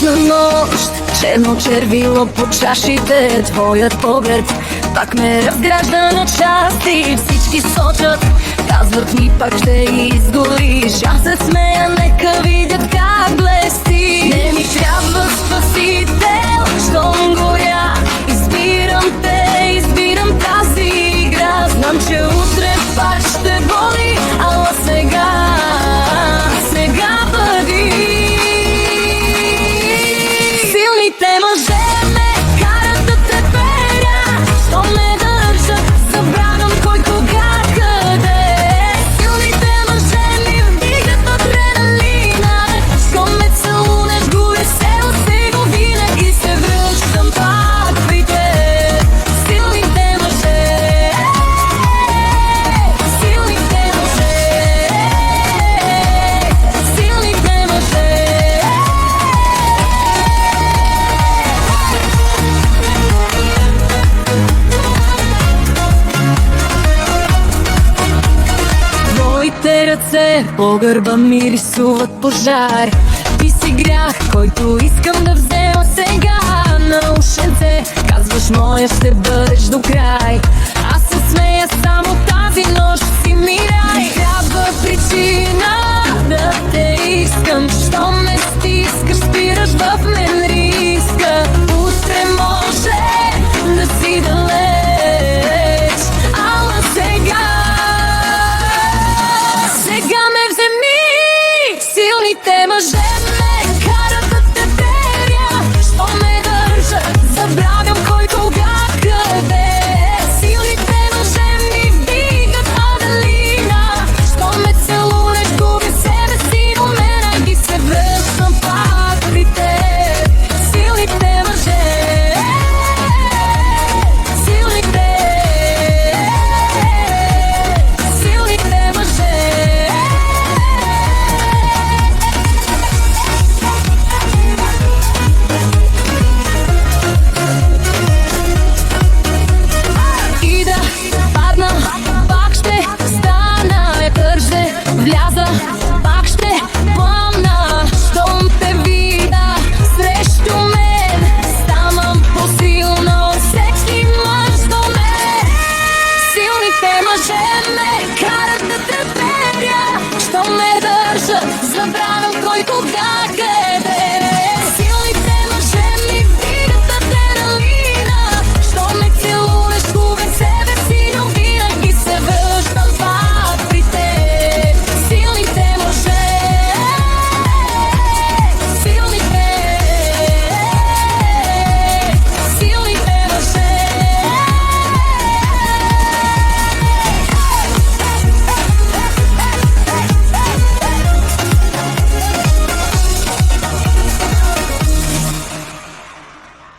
Хладна нощ, черно червило по чашите. Твоят поглед пак ме разгражда на части. Всички сочат, казват ми пак ще изгориш. Аз се смея, нека видят как блести. Не ми трябва спасител, щом горя. Избирам те, избирам тази игра. Знам, че утре пак ще боли, ала сега бъди. Силните мъже ме карат да треперя, що ме държат, забравям кой кога къде. Силните мъже ми вдигат адреналина, щом ме целунеш, губя се от него, винаги се връщам пак при теб. Силните мъже, силните мъже, силните мъже. Твоите ръце по гърба ми рисуват пожар. Ти си грях, който искам да взема сега. На ушенце казваш моя ще бъдеш до край. Аз се смея, само тази нощ си ми рай. Трябва причина да те искам, що ме